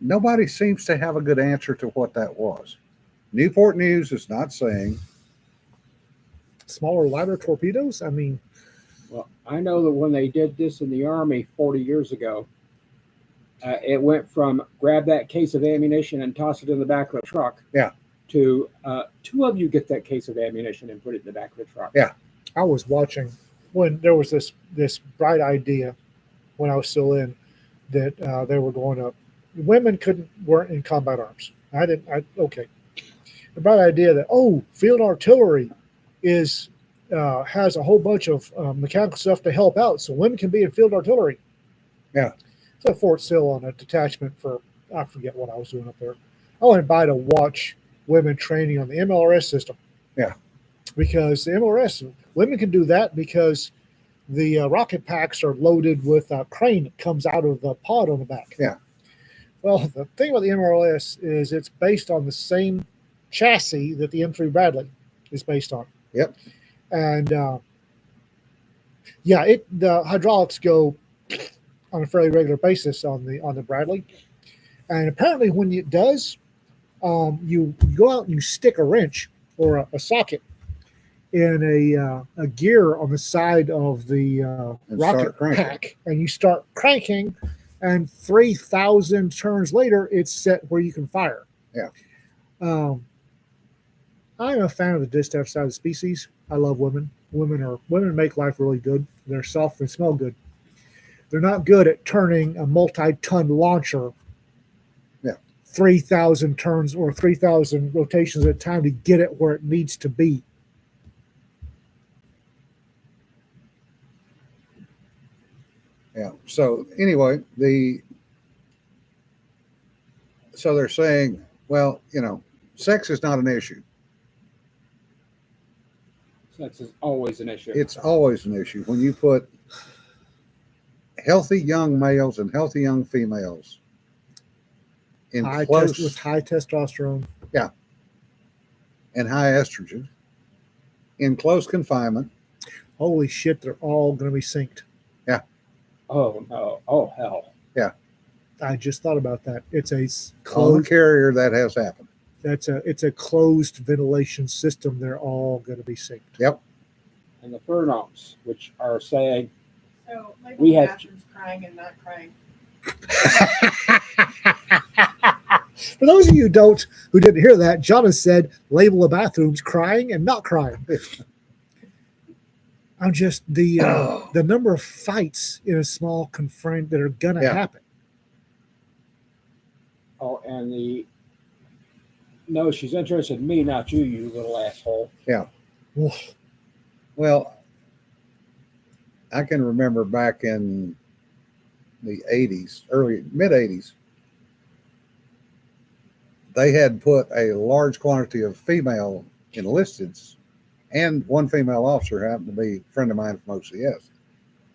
Nobody seems to have a good answer to what that was. Newport News is not saying. Smaller, lighter torpedoes? I mean, well, I know that when they did this in the Army 40 years ago, it went from grab that case of ammunition and toss it in the back of the truck. Yeah. To two of you get that case of ammunition and put it in the back of the truck. Yeah. I was watching when there was this bright idea when I was still in that they were going to, women weren't in combat arms. Okay. The bright idea that, field artillery is has a whole bunch of mechanical stuff to help out, so women can be in field artillery. Yeah. So Fort Sill on a detachment for, I forget what I was doing up there. I went by to watch women training on the MLRS system. Yeah. Because the MLRS, women can do that because the rocket packs are loaded with a crane that comes out of the pod on the back. Yeah. Well, the thing about the MLRS is it's based on the same chassis that the M3 Bradley is based on. Yep. And the hydraulics go on a fairly regular basis on the Bradley. And apparently when it does, you go out and you stick a wrench or a socket in a gear on the side of the And rocket start cranking. pack, and you start cranking, and 3,000 turns later, it's set where you can fire. Yeah. I'm a fan of the distaff side of the species. I love women. Women make life really good. They're soft and smell good. They're not good at turning a multi-ton launcher 3,000 turns or 3,000 rotations at a time to get it where it needs to be. Yeah. So anyway, so they're saying, well, sex is not an issue. Sex is always an issue. It's always an issue when you put healthy young males and healthy young females in With high testosterone. and high estrogen in close confinement. Holy shit, they're all going to be synced. Oh no! Oh hell! I just thought about that. It's a On the closed. carrier, that has happened. It's a closed ventilation system. They're all going to be synced. Yep. And the pheromones, which are saying So maybe We the had- bathroom's crying and not crying. For those of you who didn't hear that, John has said label of bathrooms crying and not crying. I'm just the number of fights in a small confined that are going to Yeah. happen. and no, she's interested in me, not you, you little asshole. Oof. Well, I can remember back in the 80s, mid 80s, they had put a large quantity of female enlisteds, and one female officer happened to be a friend of mine from OCS,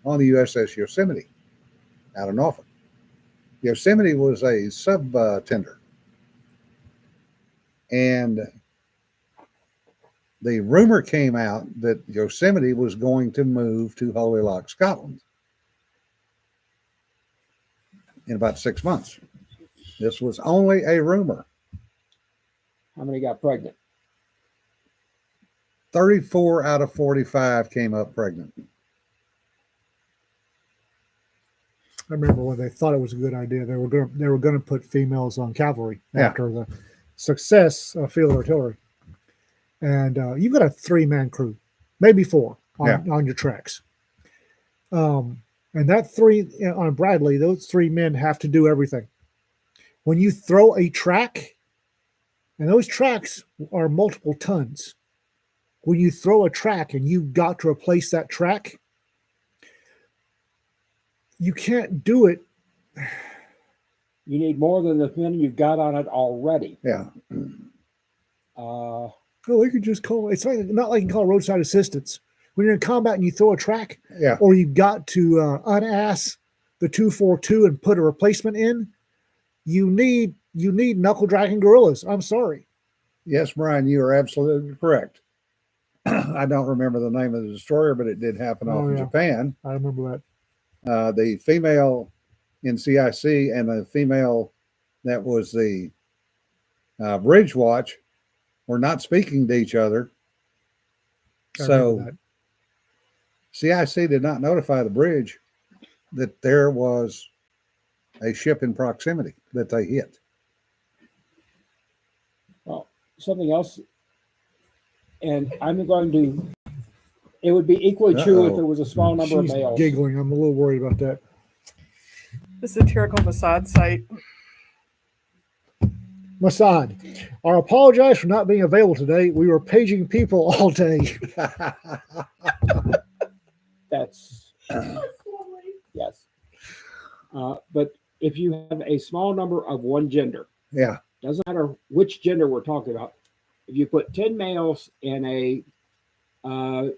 on the USS Yosemite out of Norfolk. Yosemite was a sub tender. And the rumor came out that Yosemite was going to move to Holy Loch, Scotland in about 6 months. This was only a rumor. How many got pregnant? 34 out of 45 came up pregnant. I remember when they thought it was a good idea. They were going to put females on cavalry Yeah. after the success of field artillery, and you've got a 3-man crew, maybe 4 on your tracks. And that 3 on Bradley, those 3 men have to do everything. When you throw a track, and those tracks are multiple tons. When you throw a track and you've got to replace that track, you can't do it. You need more than the men you've got on it already. Yeah. Uh, Oh, they could just call it's not like you can call roadside assistance. When you're in combat and you throw a track, Yeah. or you've got to unass the 242 and put a replacement in, you need knuckle dragging gorillas. I'm sorry. Yes, Brian, you are absolutely correct. I don't remember the name of the destroyer, but it did happen off Oh, in yeah. Japan. I remember that. The female in CIC and the female that was the bridge watch were not speaking to each other. I remember So that. CIC did not notify the bridge that there was a ship in proximity that they hit. well, something else, and I'm going to. It would be equally true if Uh-oh. there was a small number She's of males. giggling. I'm a little worried about that. The satirical facade site. Masad, I apologize for not being available today. We were paging people all day. That's yes. But if you have a small number of one gender, Yeah. doesn't matter which gender we're talking about. If you put 10 males in a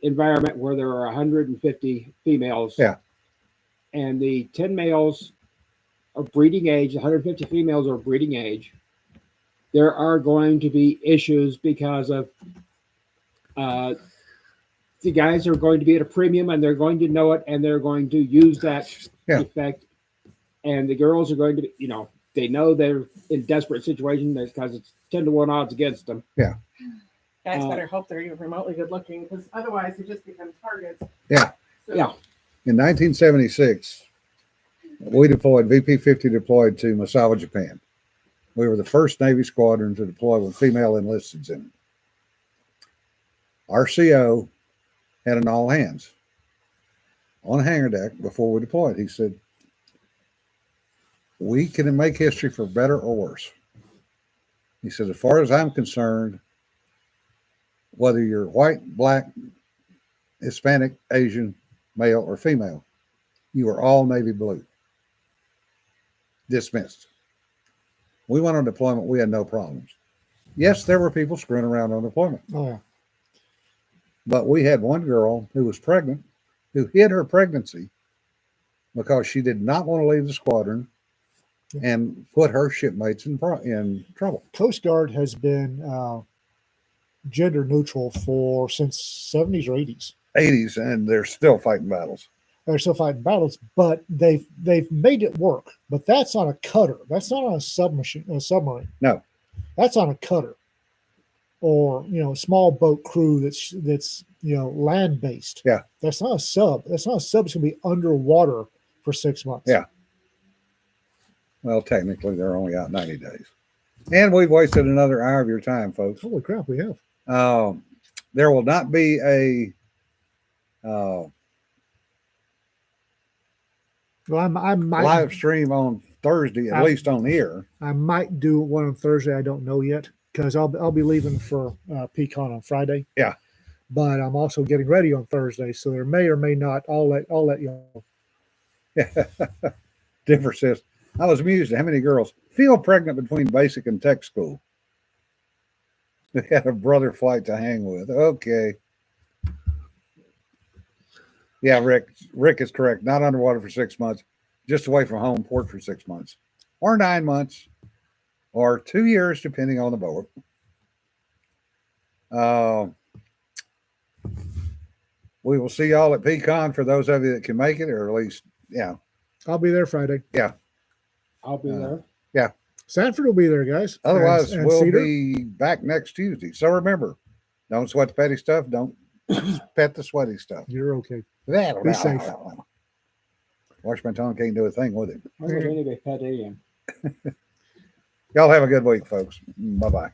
environment where there are 150 females, Yeah. and the 10 males are breeding age, 150 females are breeding age, there are going to be issues because of the guys are going to be at a premium and they're going to know it and they're going to use that Yeah. effect. And the girls are going to be, they know they're in desperate situation because it's 10-1 odds against them. Yeah. Guys better hope they're even remotely good looking, because otherwise they just become targets. Yeah. So, Yeah. In 1976, VP-50 deployed to Misawa, Japan. We were the first Navy squadron to deploy with female enlisteds in it. Our CO had an all hands on hangar deck before we deployed. He said, we can make history for better or worse. He said, as far as I'm concerned, whether you're white, black, Hispanic, Asian, male, or female, you are all Navy blue. Dismissed. We went on deployment. We had no problems. Yes, there were people screwing around on deployment. Oh, yeah. But we had one girl who was pregnant, who hid her pregnancy because she did not want to leave the squadron and put her shipmates in trouble. Coast Guard has been gender neutral since 70s or 80s. 80s, and they're still fighting battles. They're still fighting battles, but they've made it work. But that's on a cutter. That's not on a submarine. No. That's on a cutter, or a small boat crew that's land based. Yeah. That's not a sub. That's not a sub. It's gonna be underwater for 6 months. Yeah. Well, technically, they're only out 90 days. And we've wasted another hour of your time, folks. Holy crap, we have. There will not be a Well, I might live stream on Thursday, at least on here. I might do one on Thursday. I don't know yet because I'll be leaving for Pecan on Friday. Yeah. But I'm also getting ready on Thursday, so there may or may not. I'll let you know. Differ says, I was amused at how many girls feel pregnant between basic and tech school. They had a brother flight to hang with. Okay. Yeah, Rick is correct. Not underwater for 6 months, just away from home port for 6 months, or 9 months, or 2 years, depending on the boat. We will see y'all at Pecan for those of you that can make it, or at least, yeah. I'll be there Friday. I'll be there. Sanford will be there, guys. Otherwise, And we'll Cedar. be back next Tuesday. So remember, don't sweat the petty stuff. Don't pet the sweaty stuff. You're okay. Be safe. Wash my tongue, can't do a thing with it. I was anyway, Pat AM. Y'all have a good week, folks. Bye-bye.